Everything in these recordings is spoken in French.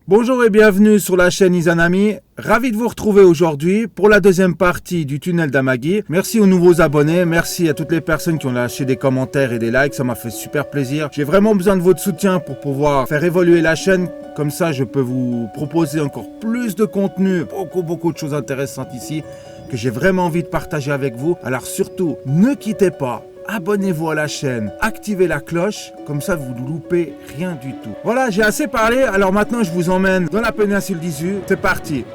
Bonjour et bienvenue sur la chaîne Izanami. Ravi de vous retrouver aujourd'hui pour la deuxième partie du tunnel d'Amagui. Merci aux nouveaux abonnés, merci à toutes les personnes qui ont lâché des commentaires et des likes, ça m'a fait super plaisir. J'ai vraiment besoin de votre soutien pour pouvoir faire évoluer la chaîne. Comme ça, je peux vous proposer encore plus de contenu, beaucoup de choses intéressantes ici que j'ai vraiment envie de partager avec vous. Alors surtout, ne quittez pas. Abonnez-vous à la chaîne, activez la cloche, comme ça vous ne loupez rien du tout. Voilà, j'ai assez parlé, alors maintenant je vous emmène dans la péninsule d'Izu. C'est parti!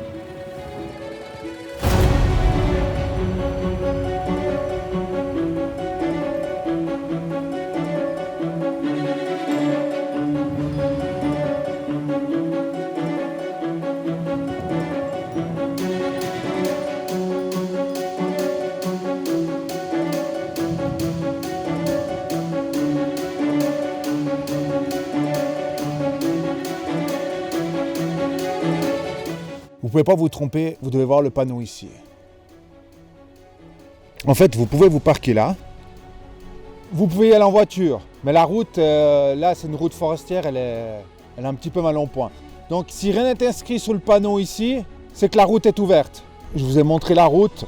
Vous ne pouvez pas vous tromper, vous devez voir le panneau ici. En fait, vous pouvez vous parquer là. Vous pouvez y aller en voiture, mais la route, là, c'est une route forestière, elle est un petit peu mal en point. Donc, si rien n'est inscrit sur le panneau ici, c'est que la route est ouverte. Je vous ai montré la route,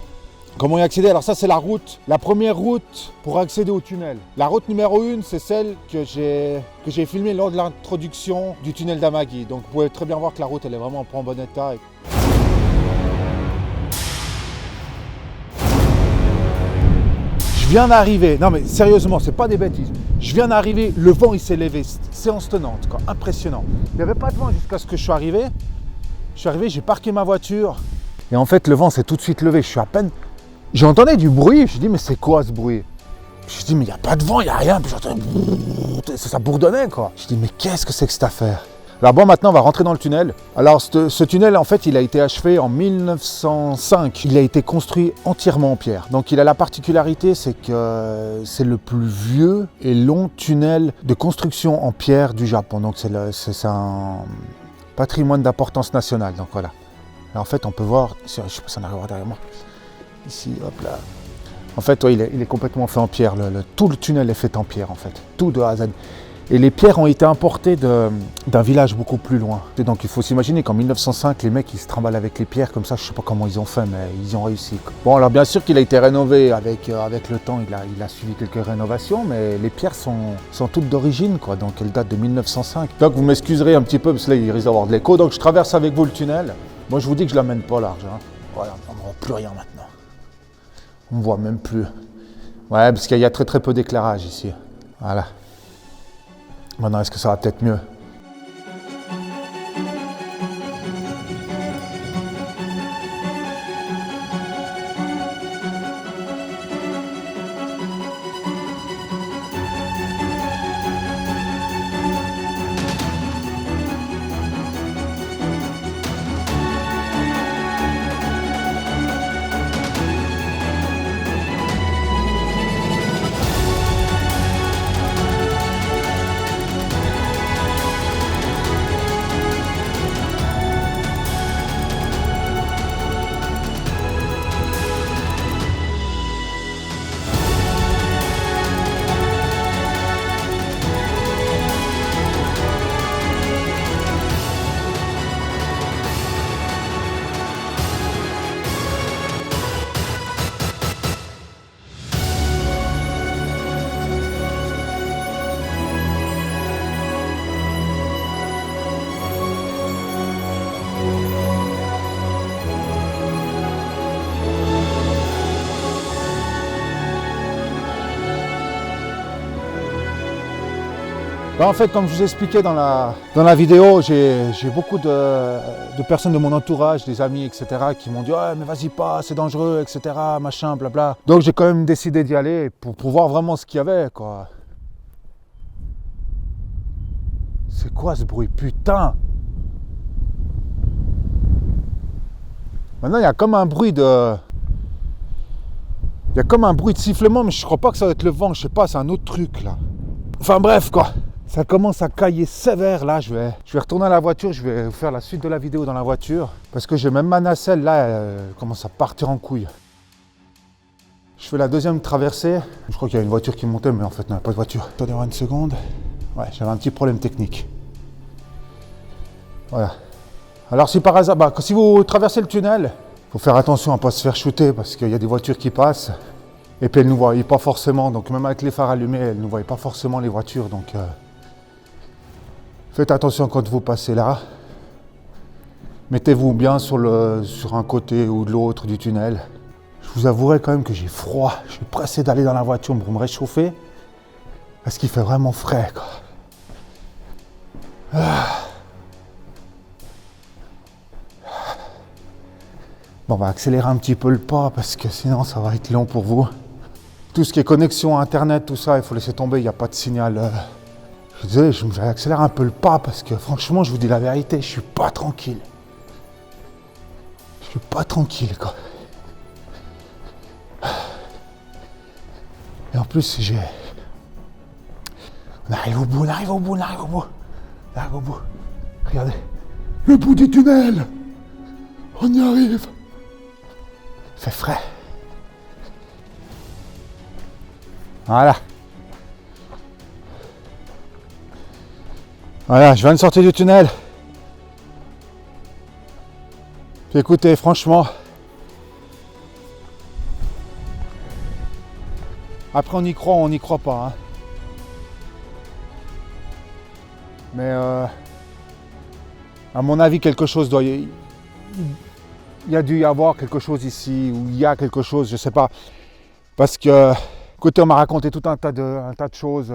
comment y accéder. Alors ça, c'est la route, la première route pour accéder au tunnel. La route numéro 1, c'est celle que j'ai filmée lors de l'introduction du tunnel d'Amagui. Donc, vous pouvez très bien voir que la route, elle est vraiment pas en bon état. Je viens d'arriver, non mais sérieusement, c'est pas des bêtises. Je viens d'arriver, le vent il s'est levé, séance tenante, quoi, impressionnant. Il n'y avait pas de vent jusqu'à ce que je suis arrivé. J'ai parqué ma voiture. Et en fait, le vent s'est tout de suite levé. Je suis à peine. J'entendais du bruit. Je me suis dit, mais c'est quoi ce bruit? Je me suis dit, mais il n'y a pas de vent, il n'y a rien. Puis j'entendais. Ça bourdonnait, quoi. Je me suis dit, mais qu'est-ce que c'est que cette affaire? Alors bon, maintenant, on va rentrer dans le tunnel. Alors, ce tunnel, en fait, il a été achevé en 1905. Il a été construit entièrement en pierre. Donc, il a la particularité, c'est que c'est le plus vieux et long tunnel de construction en pierre du Japon. Donc, c'est un patrimoine d'importance nationale. Donc, voilà. Alors, en fait, on peut voir, je ne sais pas si on arrivera derrière moi. Ici, hop là. En fait, ouais, il est complètement fait en pierre. Tout le tunnel est fait en pierre, en fait. Tout de A à Z. Et les pierres ont été importées d'un village beaucoup plus loin. Et donc il faut s'imaginer qu'en 1905, les mecs ils se trimballent avec les pierres comme ça, je ne sais pas comment ils ont fait, mais ils ont réussi. Bon, alors bien sûr qu'il a été rénové avec le temps, il a suivi quelques rénovations, mais les pierres sont toutes d'origine, quoi. Donc elles datent de 1905. Donc vous m'excuserez un petit peu, parce que là il risque d'avoir de l'écho. Donc je traverse avec vous le tunnel. Moi je vous dis que je ne l'amène pas large. Hein. Voilà, on ne voit plus rien maintenant. On ne voit même plus. Ouais, parce qu'il y a très peu d'éclairage ici. Voilà. Maintenant, est-ce que ça va peut-être mieux? En fait, comme je vous expliquais dans la vidéo, j'ai beaucoup de personnes de mon entourage, des amis, etc. qui m'ont dit ouais, mais vas-y pas, c'est dangereux, etc. Machin, blabla. Donc j'ai quand même décidé d'y aller pour voir vraiment ce qu'il y avait, quoi. C'est quoi ce bruit, putain? Maintenant, il y a comme un bruit de... Il y a comme un bruit de sifflement, mais je crois pas que ça va être le vent, je sais pas, c'est un autre truc, là. Enfin bref, quoi. Ça commence à cailler sévère là, je vais retourner à la voiture, je vais faire la suite de la vidéo dans la voiture. Parce que j'ai même ma nacelle là, elle commence à partir en couille. Je fais la deuxième traversée. Je crois qu'il y a une voiture qui montait, mais en fait non, il n'y a pas de voiture. Attendez une seconde. Ouais, j'avais un petit problème technique. Voilà. Alors si par hasard, si vous traversez le tunnel, il faut faire attention à ne pas se faire shooter parce qu'il y a des voitures qui passent. Et puis elles ne nous voient pas forcément, donc même avec les phares allumés, elles ne voient pas forcément les voitures. Donc faites attention quand vous passez là. Mettez-vous bien sur un côté ou de l'autre du tunnel. Je vous avouerai quand même que j'ai froid. Je suis pressé d'aller dans la voiture pour me réchauffer. Parce qu'il fait vraiment frais, quoi. Bon, on va accélérer un petit peu le pas parce que sinon ça va être long pour vous. Tout ce qui est connexion à internet, tout ça, il faut laisser tomber, il n'y a pas de signal. Je suis désolé, je vais accélérer un peu le pas parce que franchement, je vous dis la vérité, je suis pas tranquille. Je suis pas tranquille, quoi. Et en plus, on arrive au bout, on arrive au bout, on arrive au bout. On arrive au bout. Regardez. Le bout du tunnel. On y arrive. Il fait frais. Voilà. Voilà, je viens de sortir du tunnel. Puis écoutez, franchement, après on y croit ou on n'y croit pas. Hein. Mais à mon avis, quelque chose doit... Il y a dû y avoir quelque chose ici, ou il y a quelque chose, je sais pas. Parce que, écoutez, on m'a raconté tout un tas de choses.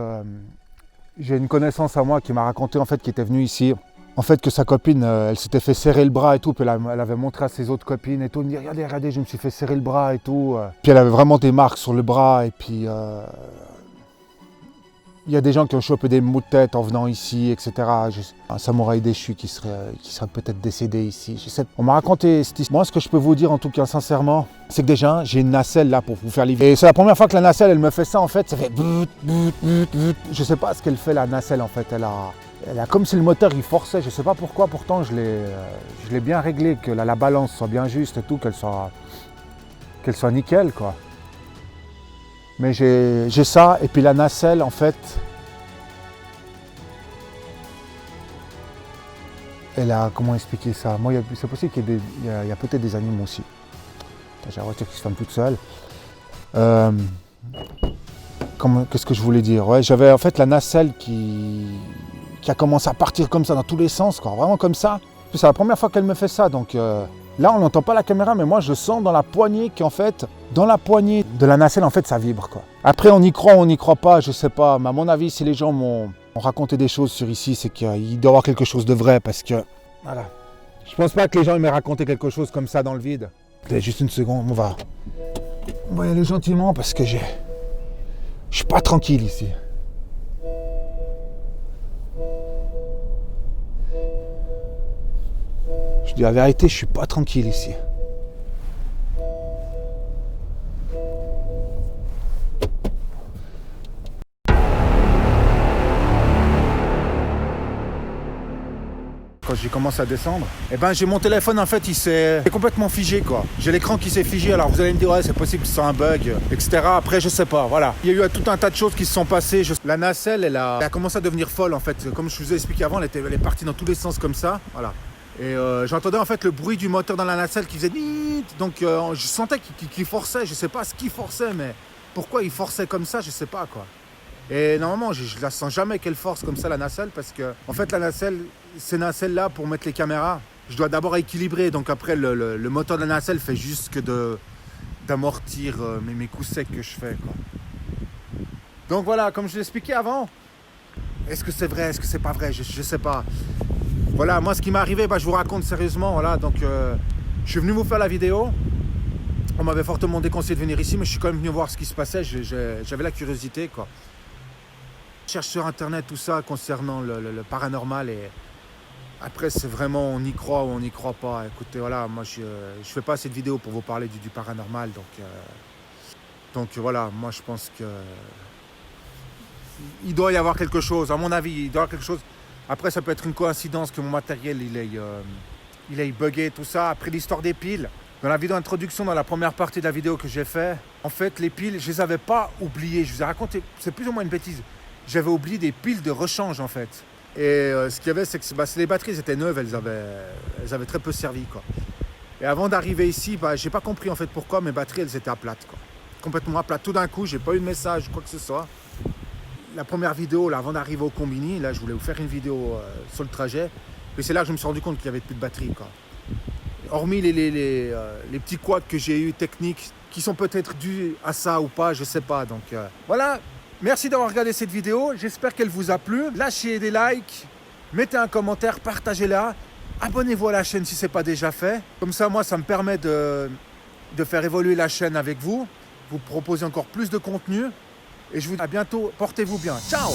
J'ai une connaissance à moi qui m'a raconté, en fait, qui était venue ici. En fait, que sa copine, elle s'était fait serrer le bras et tout, puis elle avait montré à ses autres copines et tout. Elle me dit, regardez, regardez, je me suis fait serrer le bras et tout. Puis elle avait vraiment des marques sur le bras et puis... il y a des gens qui ont chopé des maux de tête en venant ici, etc. Un samouraï déchu qui serait peut-être décédé ici. Je sais. On m'a raconté cette histoire. Moi, ce que je peux vous dire, en tout cas, sincèrement, c'est que déjà, j'ai une nacelle là pour vous faire livrer. Et c'est la première fois que la nacelle, elle me fait ça, en fait. Ça fait... Je sais pas ce qu'elle fait, la nacelle, en fait. Elle a comme si le moteur, il forçait. Je sais pas pourquoi. Pourtant, je l'ai bien réglé, que la balance soit bien juste et tout, qu'elle soit nickel, quoi. Mais j'ai ça, et puis la nacelle, en fait, elle a, comment expliquer ça? Moi, c'est possible qu'il y a peut-être des animaux aussi. J'ai la voiture qui se ferme toute seule. Qu'est-ce que je voulais dire? Ouais, j'avais en fait la nacelle qui a commencé à partir comme ça, dans tous les sens, quoi, vraiment comme ça. Puis c'est la première fois qu'elle me fait ça, donc... Là, on n'entend pas la caméra, mais moi, je sens dans la poignée qu'en fait, dans la poignée de la nacelle, en fait, ça vibre, quoi. Après, on y croit ou on n'y croit pas, je sais pas. Mais à mon avis, si les gens m'ont raconté des choses sur ici, c'est qu'il doit y avoir quelque chose de vrai, parce que, voilà. Je pense pas que les gens m'aient raconté quelque chose comme ça dans le vide. Juste une seconde, on va y aller gentiment, parce que je suis pas tranquille ici. Je dis la vérité, je suis pas tranquille ici. Quand j'ai commencé à descendre, j'ai mon téléphone en fait, il s'est complètement figé, quoi. J'ai l'écran qui s'est figé, alors vous allez me dire ouais c'est possible que ce soit un bug, etc. Après je sais pas, voilà. Il y a eu tout un tas de choses qui se sont passées. La nacelle, elle a commencé à devenir folle en fait. Comme je vous ai expliqué avant, elle est partie dans tous les sens comme ça, voilà. Et j'entendais en fait le bruit du moteur dans la nacelle qui faisait niit. Donc je sentais qu'il forçait, je sais pas ce qu'il forçait, mais pourquoi il forçait comme ça, je sais pas, quoi. Et normalement, je la sens jamais qu'elle force comme ça, la nacelle, parce que en fait la nacelle, ces nacelles là pour mettre les caméras, je dois d'abord équilibrer, donc après le moteur de la nacelle fait juste que d'amortir mes coups secs que je fais, quoi. Donc voilà, comme je l'expliquais avant, est-ce que c'est vrai, est-ce que c'est pas vrai, je sais pas. Voilà, moi ce qui m'est arrivé, je vous raconte sérieusement, voilà, donc je suis venu vous faire la vidéo. On m'avait fortement déconseillé de venir ici, mais je suis quand même venu voir ce qui se passait, j'avais la curiosité, quoi. Je cherche sur internet tout ça concernant le paranormal et après c'est vraiment on y croit ou on n'y croit pas. Écoutez, voilà, moi je fais pas cette vidéo pour vous parler du paranormal, donc voilà, moi je pense que il doit y avoir quelque chose, à mon avis, il doit y avoir quelque chose. Après, ça peut être une coïncidence que mon matériel il est buggé, tout ça. Après l'histoire des piles, dans la vidéo d'introduction, dans la première partie de la vidéo que j'ai fait, en fait, les piles, je les avais pas oubliées. Je vous ai raconté, c'est plus ou moins une bêtise. J'avais oublié des piles de rechange, en fait. Et ce qu'il y avait, c'est que les batteries elles étaient neuves, elles avaient très peu servi, quoi. Et avant d'arriver ici, j'ai pas compris en fait pourquoi mes batteries elles étaient à plate, quoi. Complètement à plate. Tout d'un coup, j'ai pas eu de message, quoi que ce soit. La première vidéo, là, avant d'arriver au Combini, là, je voulais vous faire une vidéo sur le trajet. Et c'est là que je me suis rendu compte qu'il n'y avait plus de batterie, quoi. Hormis les petits couacs que j'ai eu techniques, qui sont peut-être dus à ça ou pas, je sais pas. Donc voilà. Merci d'avoir regardé cette vidéo. J'espère qu'elle vous a plu. Lâchez des likes, mettez un commentaire, partagez-la. Abonnez-vous à la chaîne si ce n'est pas déjà fait. Comme ça, moi, ça me permet de faire évoluer la chaîne avec vous. Vous proposer encore plus de contenu. Et je vous dis à bientôt. Portez-vous bien. Ciao!